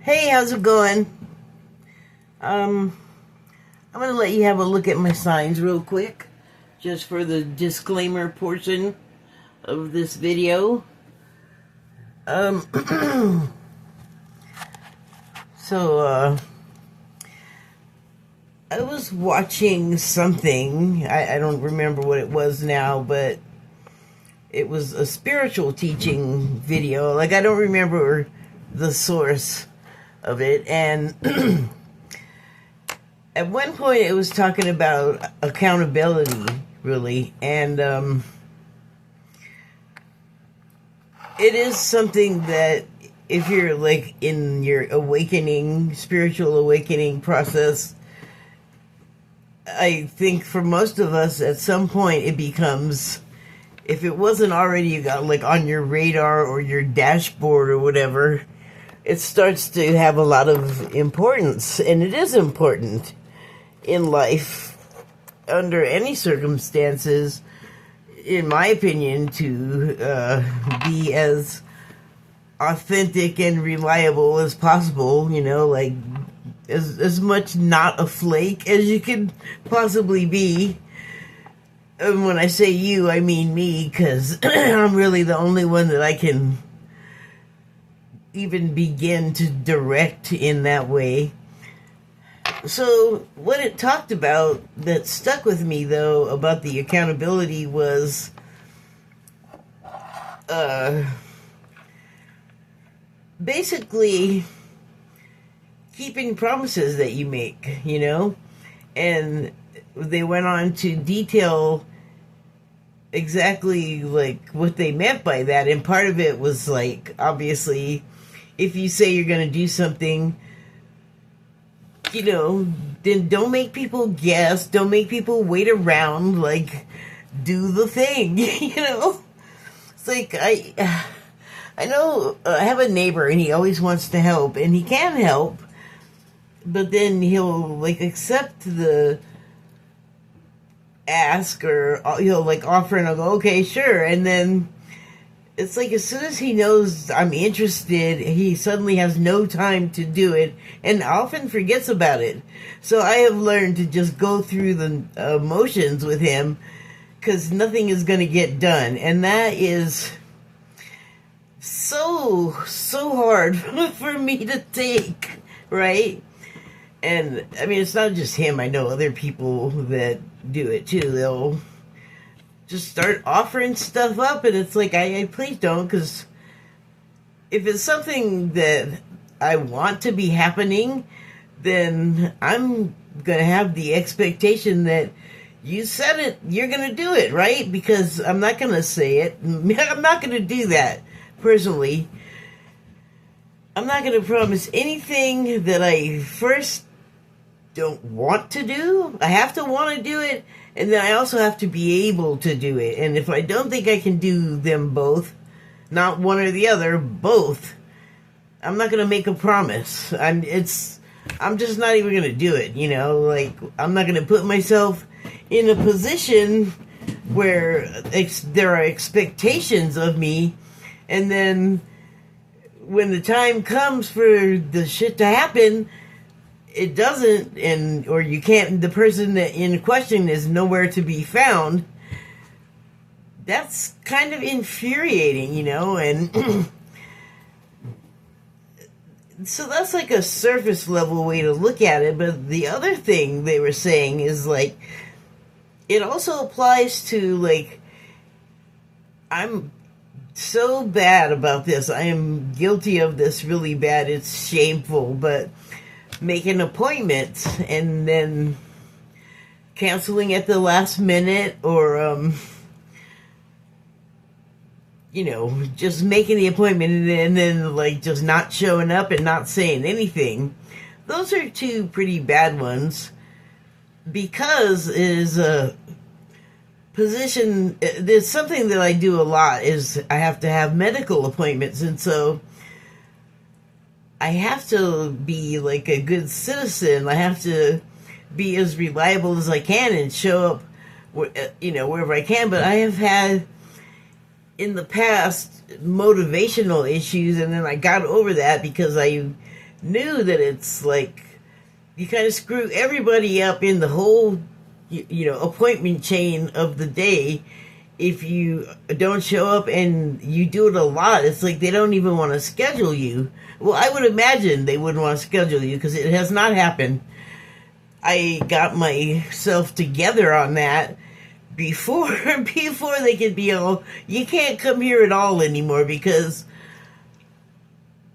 Hey, how's it going? I'm gonna let you have a look at my signs real quick, just for the disclaimer portion of this video. Um, so, I was watching something, I don't remember what it was now, but it was a spiritual teaching video. Like, I don't remember the source of it, and at one point it was talking about accountability, really, and it is something that if you're like in your spiritual awakening process, I think for most of us at some point it becomes, if it wasn't already you got like on your radar or your dashboard or whatever, it starts to have a lot of importance. And it is important in life, under any circumstances, in my opinion, to be as authentic and reliable as possible, like as much not a flake as you could possibly be. And when I say you, I mean me, because I'm really the only one that I can even begin to direct in that way. So what it talked about that stuck with me, though, about the accountability was basically keeping promises that you make, and they went on to detail exactly like what they meant by that. And part of it was like, obviously, if you say you're going to do something, then don't make people guess, don't make people wait around, like, do the thing. It's like, I know, I have a neighbor and he always wants to help, and he can help, but then he'll like accept the ask, or he'll like offer and I'll go, okay, sure. And then it's like as soon as he knows I'm interested, he suddenly has no time to do it and often forgets about it. So I have learned to just go through the motions with him, because nothing is going to get done. And that is so hard for me to take, right? And I mean, it's not just him. I know other people that do it too. They'll just start offering stuff up, and it's like, I please don't, because if it's something that I want to be happening, then I'm gonna have the expectation that you said it, you're gonna do it, right? Because I'm not gonna say it. I'm not gonna do that personally. I'm not gonna promise anything that I first don't want to do. I have to want to do it, and then I also have to be able to do it. And if I don't think I can do them both, not one or the other, both, I'm not going to make a promise. I'm just not even going to do it, like, I'm not going to put myself in a position where there are expectations of me, and then when the time comes for the shit to happen, it doesn't, or you can't, the person that in question is nowhere to be found. That's kind of infuriating, and so that's like a surface level way to look at it. But the other thing they were saying is like, it also applies to, like, I'm so bad about this. I am guilty of this really bad. It's shameful, but making appointments and then canceling at the last minute, or just making the appointment and then like just not showing up and not saying anything. Those are two pretty bad ones, because it is a position. There's something that I do a lot is I have to have medical appointments, and so I have to be like a good citizen. I have to be as reliable as I can and show up, wherever I can. But I have had in the past motivational issues, and then I got over that because I knew that it's like you kind of screw everybody up in the whole, appointment chain of the day. If you don't show up and you do it a lot, it's like they don't even want to schedule you. Well, I would imagine they wouldn't want to schedule you because it has not happened. I got myself together on that before they could be all, you can't come here at all anymore because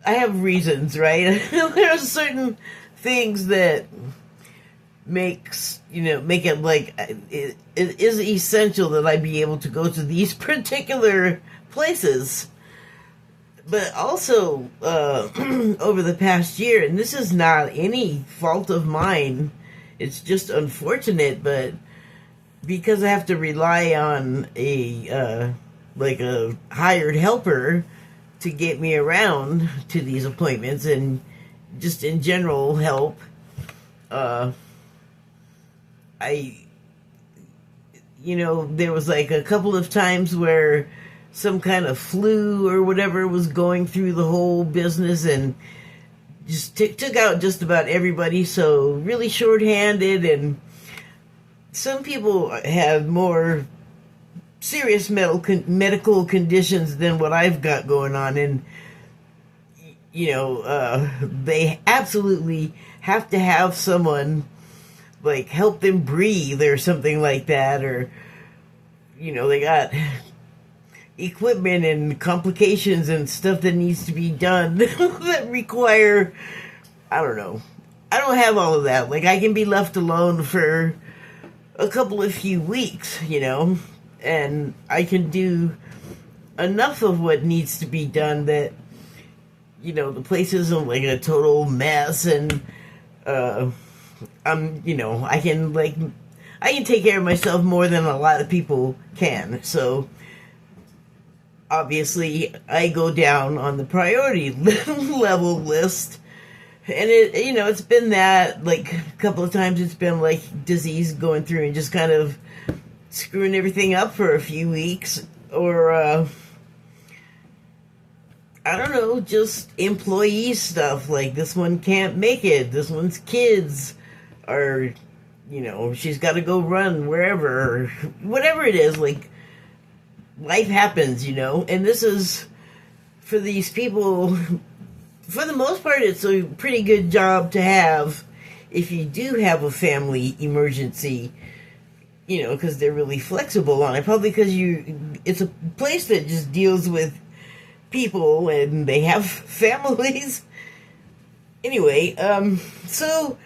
I have reasons, right? There are certain things that make it like it is essential that I be able to go to these particular places. But also, over the past year, and this is not any fault of mine, it's just unfortunate, but because I have to rely on a hired helper to get me around to these appointments and just in general help, there was like a couple of times where some kind of flu or whatever was going through the whole business and just took out just about everybody. So really short-handed, and some people have more serious medical conditions than what I've got going on, and they absolutely have to have someone like help them breathe or something like that, or they got equipment and complications and stuff that needs to be done that require, I don't know. I don't have all of that. Like, I can be left alone for a few weeks, and I can do enough of what needs to be done that, the place isn't like a total mess, and, I can take care of myself more than a lot of people can. So obviously I go down on the priority level list, and it's been that, like, a couple of times it's been like disease going through and just kind of screwing everything up for a few weeks, or I don't know, just employee stuff, like this one can't make it, this one's kids are, she's got to go run wherever, or whatever it is, like, life happens, and this is, for these people, for the most part, it's a pretty good job to have if you do have a family emergency, because they're really flexible on it, probably because it's a place that just deals with people and they have families. Anyway, so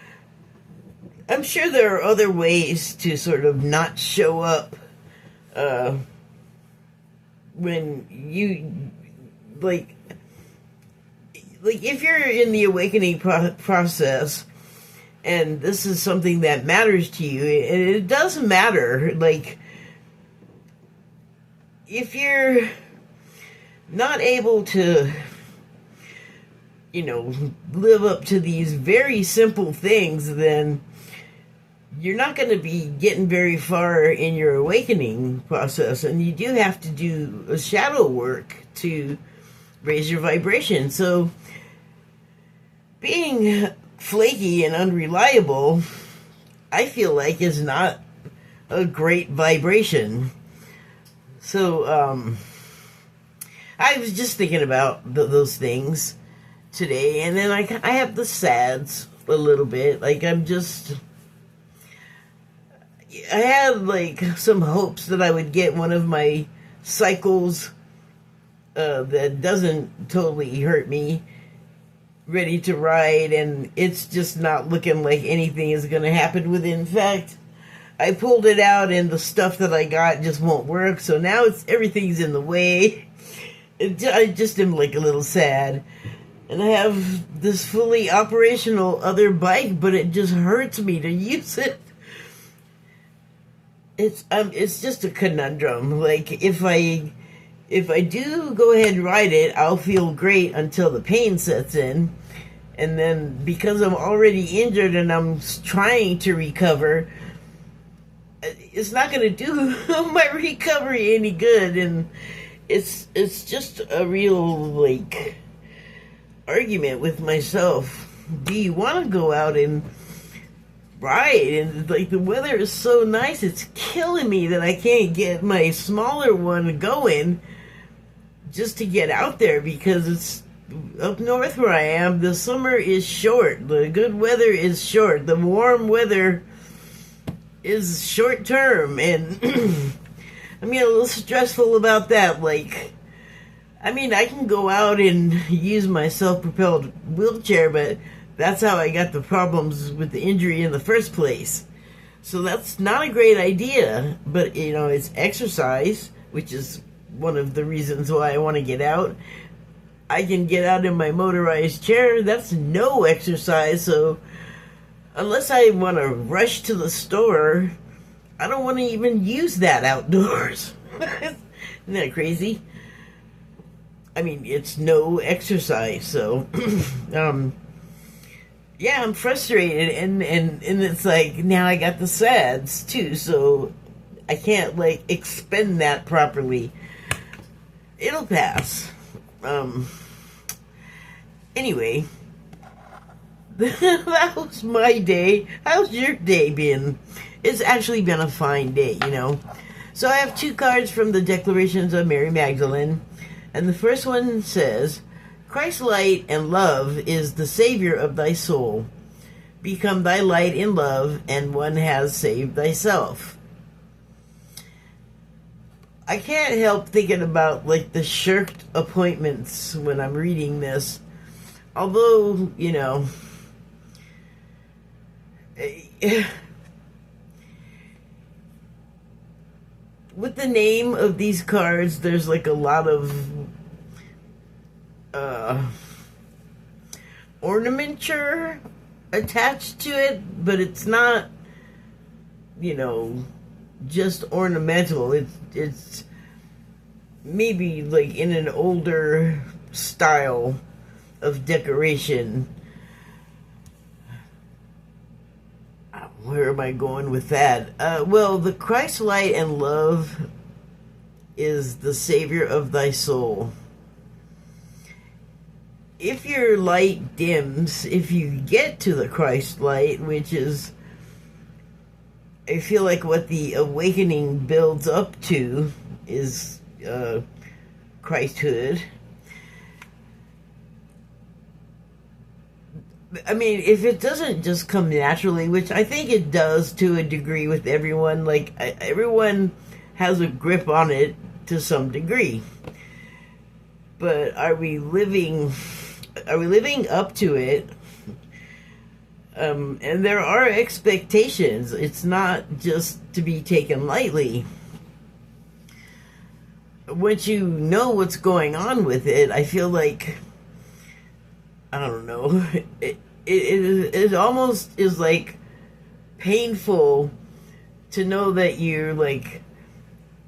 I'm sure there are other ways to sort of not show up when you, like if you're in the awakening process and this is something that matters to you, and it does matter, like, if you're not able to, live up to these very simple things, then you're not going to be getting very far in your awakening process, and you do have to do a shadow work to raise your vibration. So being flaky and unreliable, I feel like, is not a great vibration. So I was just thinking about those things today, and then I have the sads a little bit. Like, I had, like, some hopes that I would get one of my cycles that doesn't totally hurt me ready to ride, and it's just not looking like anything is going to happen with it. In fact, I pulled it out and the stuff that I got just won't work, so now everything's in the way. I just am, like, a little sad. And I have this fully operational other bike, but it just hurts me to use it. It's just a conundrum. Like, if I do go ahead and ride it, I'll feel great until the pain sets in. And then, because I'm already injured and I'm trying to recover, it's not going to do my recovery any good. And it's just a real, like, argument with myself. do you want to go out and ride? And like the weather is so nice, it's killing me that I can't get my smaller one going just to get out there, because it's up north where I am. The summer is short. The good weather is short. The warm weather is short term, and I'm getting a little stressful about that. Like, I mean, I can go out and use my self-propelled wheelchair, but that's how I got the problems with the injury in the first place. So that's not a great idea, but you know, it's exercise, which is one of the reasons why I want to get out. I can get out in my motorized chair. That's no exercise, so unless I want to rush to the store, I don't want to even use that outdoors. Isn't that crazy? I mean, it's no exercise, so yeah, I'm frustrated, and it's like now I got the SADS too, so I can't like expend that properly. It'll pass. Anyway, that was my day. How's your day been? It's actually been a fine day, you know. So I have 2 cards from the Declarations of Mary Magdalene, and the first one says, Christ's light and love is the Savior of thy soul. Become thy light in love, and one has saved thyself. I can't help thinking about like the shirked appointments when I'm reading this. Although, you know, with the name of these cards, there's like a lot of ornamenture attached to it, but it's not, you know, just ornamental. It's maybe like in an older style of decoration. Where am I going with that? Well, the Christ light and love is the Savior of thy soul. If your light dims, if you get to the Christ light, which is, I feel like what the awakening builds up to is Christhood. I mean, if it doesn't just come naturally, which I think it does to a degree with everyone, like everyone has a grip on it to some degree. But are we living up to it? And there are expectations. It's not just to be taken lightly. Once you know what's going on with it, I feel like, I don't know, it almost is like painful to know that you're like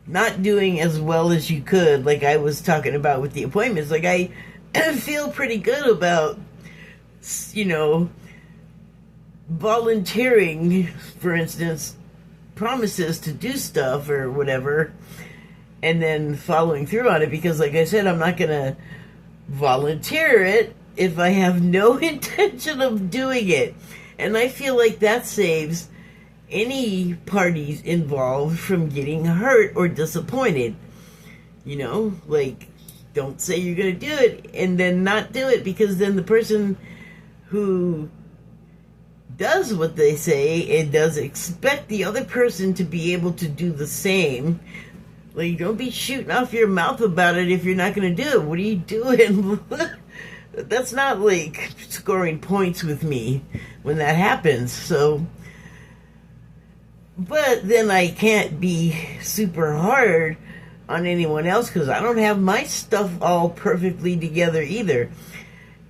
not doing as well as you could, like I was talking about with the appointments. Like I feel pretty good about, you know, volunteering, for instance, promises to do stuff or whatever, and then following through on it, because like I said, I'm not gonna volunteer it if I have no intention of doing it. And I feel like that saves any parties involved from getting hurt or disappointed. You know, like, don't say you're gonna do it and then not do it, because then the person who does what they say and does expect the other person to be able to do the same. Like, don't be shooting off your mouth about it if you're not gonna do it. What are you doing? That's not like scoring points with me when that happens. So, but then I can't be super hard on anyone else because I don't have my stuff all perfectly together either.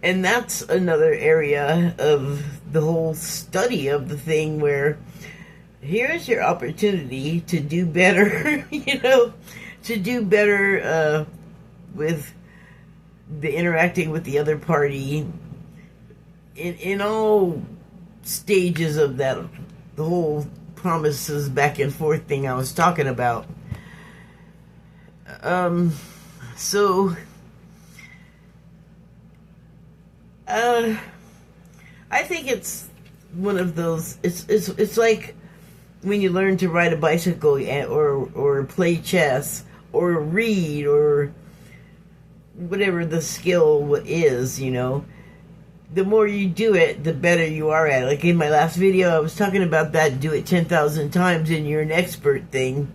And that's another area of the whole study of the thing, where here's your opportunity to do better, you know, to do better with the interacting with the other party in all stages of that, the whole promises back and forth thing I was talking about. So I think it's one of those. It's like when you learn to ride a bicycle or play chess or read or whatever the skill is, you know. The more you do it, the better you are at it. Like in my last video, I was talking about that do it 10,000 times and you're an expert thing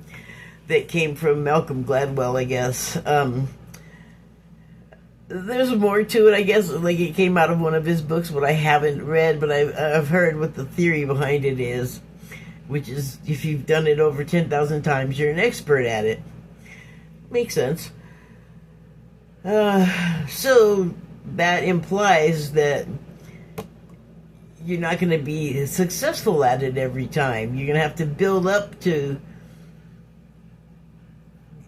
that came from Malcolm Gladwell, I guess. There's more to it, I guess. Like it came out of one of his books, what I haven't read, but I've heard what the theory behind it is, which is if you've done it over 10,000 times, you're an expert at it. Makes sense. So that implies that you're not going to be successful at it every time. You're going to have to build up to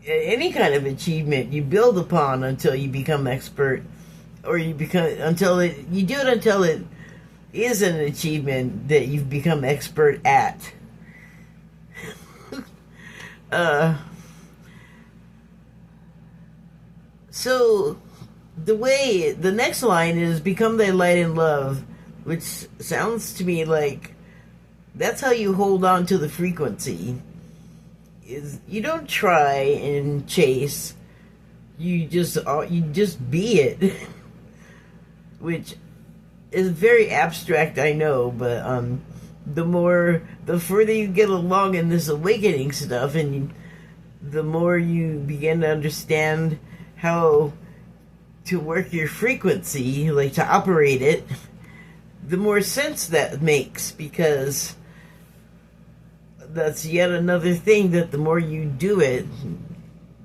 any kind of achievement you build upon until you become expert, or you do it until it is an achievement that you've become expert at. So the next line is become thy light and love, which sounds to me like that's how you hold on to the frequency. Is you don't try and chase, you just be it. Which is very abstract, I know, but the further you get along in this awakening stuff, and the more you begin to understand how to work your frequency, like to operate it, the more sense that makes, because that's yet another thing that the more you do it,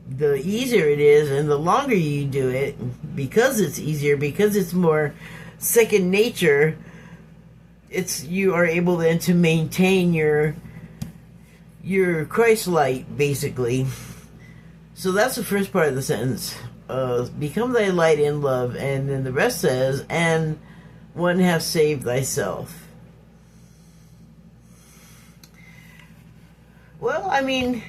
the easier it is, and the longer you do it, because it's easier, because it's more second nature, you are able then to maintain your Christ light, basically. So that's the first part of the sentence. Become thy light in love, and then the rest says, and one have saved thyself. Well, I mean,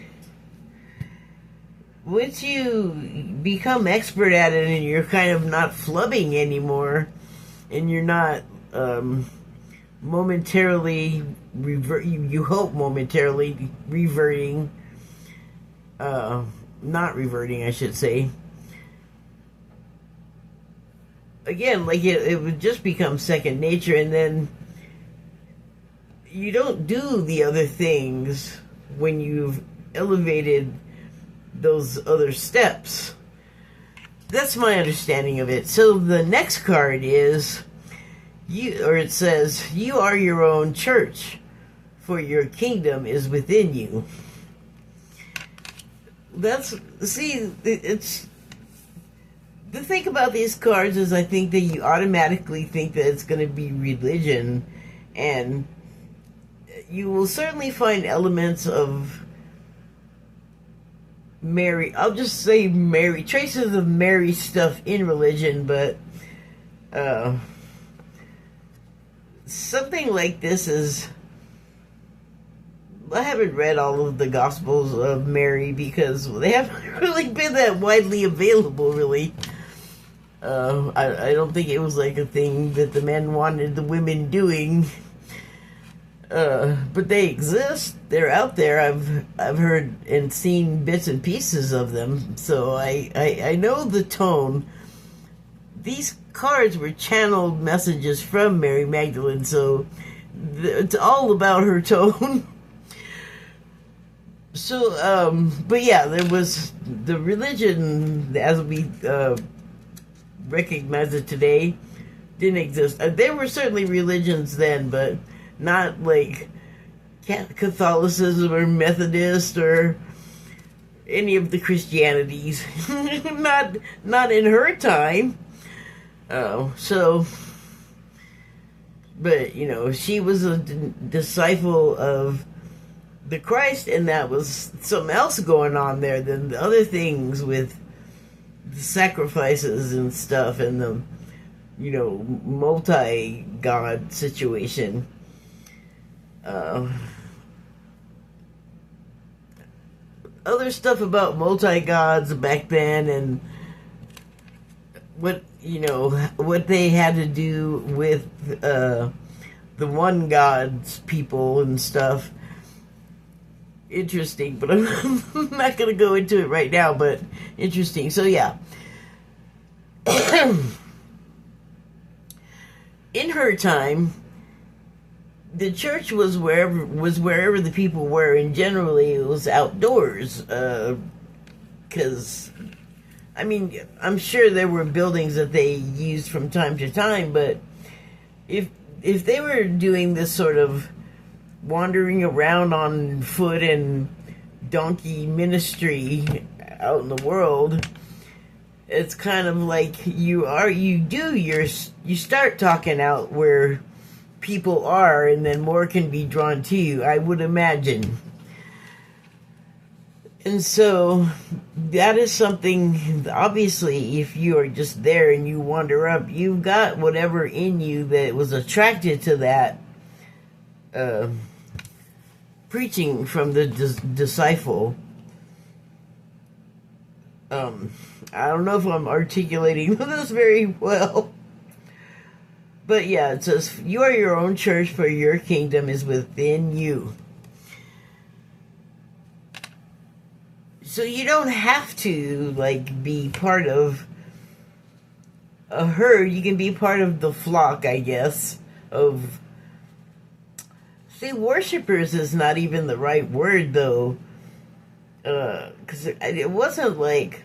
once you become expert at it and you're kind of not flubbing anymore, and you're not momentarily you hope momentarily reverting, not reverting, I should say. Again, like it would just become second nature, and then you don't do the other things when you've elevated those other steps. That's my understanding of it. So the next card is it says, you are your own church, for your kingdom is within you. It's the thing about these cards is I think that you automatically think that it's going to be religion, and you will certainly find elements of Mary. I'll just say Mary, traces of Mary stuff in religion, but something like this is. I haven't read all of the Gospels of Mary because they haven't really been that widely available, really. I don't think it was like a thing that the men wanted the women doing. But they exist. They're out there. I've heard and seen bits and pieces of them. So I know the tone. These cards were channeled messages from Mary Magdalene, so it's all about her tone. So, but yeah, there was the religion as we recognize it today didn't exist. There were certainly religions then, but not like Catholicism or Methodist or any of the Christianities. not in her time. So, but you know, she was a disciple of the Christ, and that was something else going on there than the other things with the sacrifices and stuff and the, you know, multi-god situation. Other stuff about multi-gods back then and what they had to do with the one God's people and stuff. Interesting, but I'm not going to go into it right now, but interesting. So yeah. In her time, the church was wherever the people were, and generally it was outdoors. Because, I mean, I'm sure there were buildings that they used from time to time, but if they were doing this sort of wandering around on foot and donkey ministry out in the world, it's kind of like you start talking out where people are, and then more can be drawn to you, I would imagine. And so that is something, obviously, if you are just there and you wander up, you've got whatever in you that was attracted to that preaching from the disciple. I don't know if I'm articulating this very well. But yeah, it says, you are your own church, for your kingdom is within you. So you don't have to, like, be part of a herd. You can be part of the flock, I guess, of... See, worshipers is not even the right word, though. Because it wasn't like...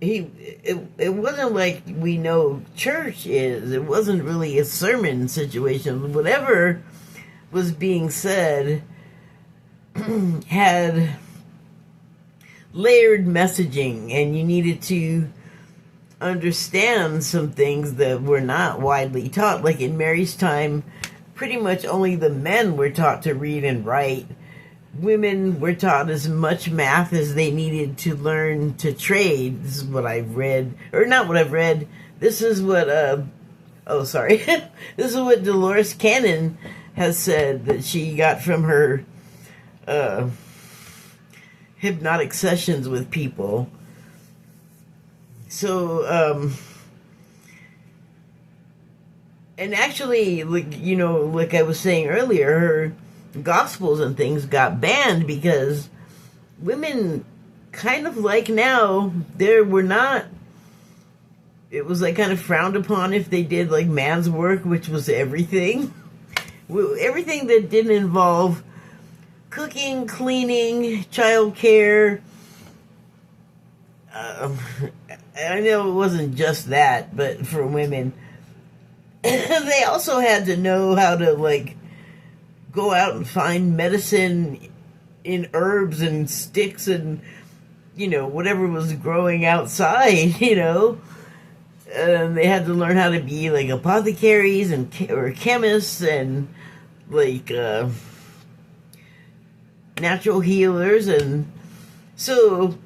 It wasn't like we know church is. It wasn't really a sermon situation. Whatever was being said had layered messaging, and you needed to understand some things that were not widely taught. Like in Mary's time, pretty much only the men were taught to read and write. Women were taught as much math as they needed to learn to trade. This is what I've read. Or not what I've read. This is what, this is what Dolores Cannon has said that she got from her hypnotic sessions with people. So, and actually, like I was saying earlier, her Gospels and things got banned because women, kind of like now, it was like kind of frowned upon if they did like man's work, which was everything. Everything that didn't involve cooking, cleaning, childcare. I know it wasn't just that, but for women, they also had to know how to like go out and find medicine in herbs and sticks and, whatever was growing outside, And they had to learn how to be like apothecaries or chemists and like natural healers. And so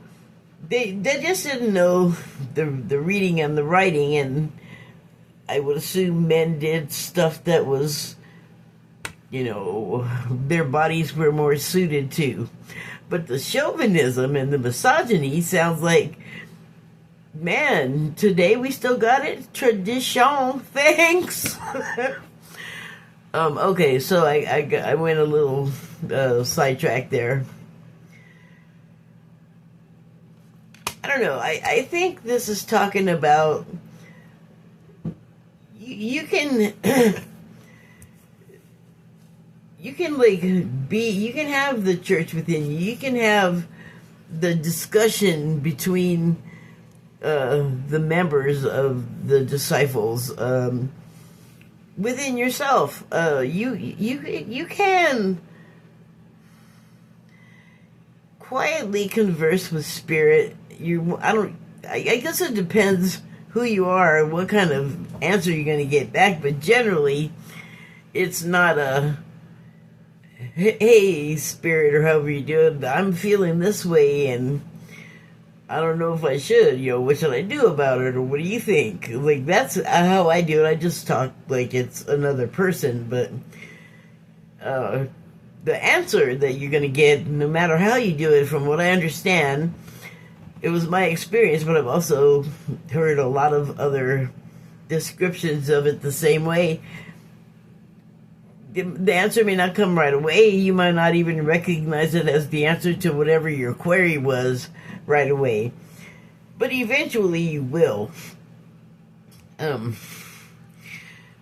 they just didn't know the reading and the writing. And I would assume men did stuff that was, their bodies were more suited to. But the chauvinism and the misogyny sounds like, man, today we still got it. Tradition, thanks. Okay, so I went a little sidetracked there. I don't know. I think this is talking about you can you can you can have the church within you. You can have the discussion between the members of the disciples within yourself. You can quietly converse with spirit. I guess it depends who you are and what kind of answer you're going to get back, but generally it's not a hey spirit or however you do it, I'm feeling this way and I don't know if I should, what should I do about it, or what do you think? Like, that's how I do it. I just talk like it's another person, but the answer that you're going to get, no matter how you do it, from what I understand, it was my experience, but I've also heard a lot of other descriptions of it the same way. the answer may not come right away. You might not even recognize it as the answer to whatever your query was right away. But eventually you will. And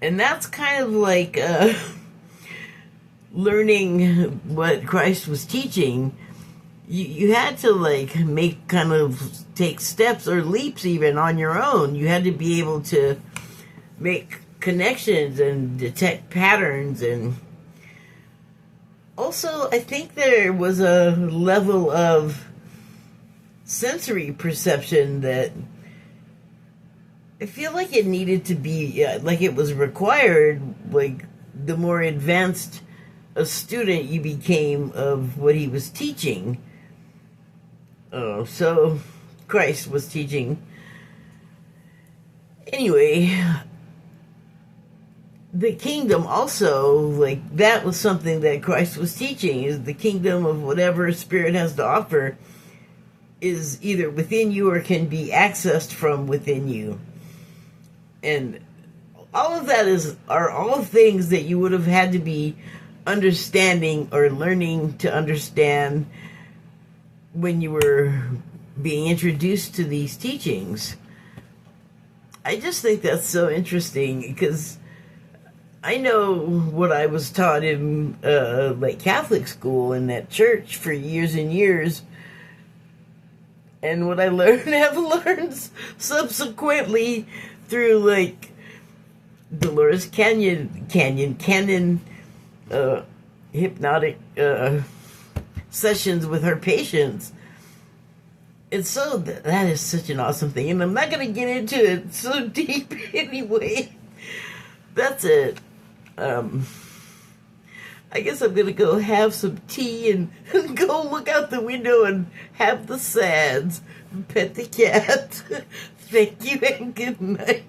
that's kind of like learning what Christ was teaching. You had to like take steps or leaps even on your own. You had to be able to make connections and detect patterns. And also I think there was a level of sensory perception that I feel like it needed to be, like it was required, like the more advanced a student you became of what he was teaching. So Christ was teaching. Anyway, the kingdom also, like that was something that Christ was teaching, is the kingdom of whatever Spirit has to offer is either within you or can be accessed from within you. And all of that are all things that you would have had to be understanding or learning to understand when you were being introduced to these teachings. I just think that's so interesting because I know what I was taught in like Catholic school and at church for years and years, and what I have learned subsequently through like Dolores Cannon hypnotic sessions with her patients. And so that is such an awesome thing. And I'm not going to get into it so deep anyway. That's it. I guess I'm going to go have some tea and go look out the window and have the sads. Pet the cat. Thank you and good night.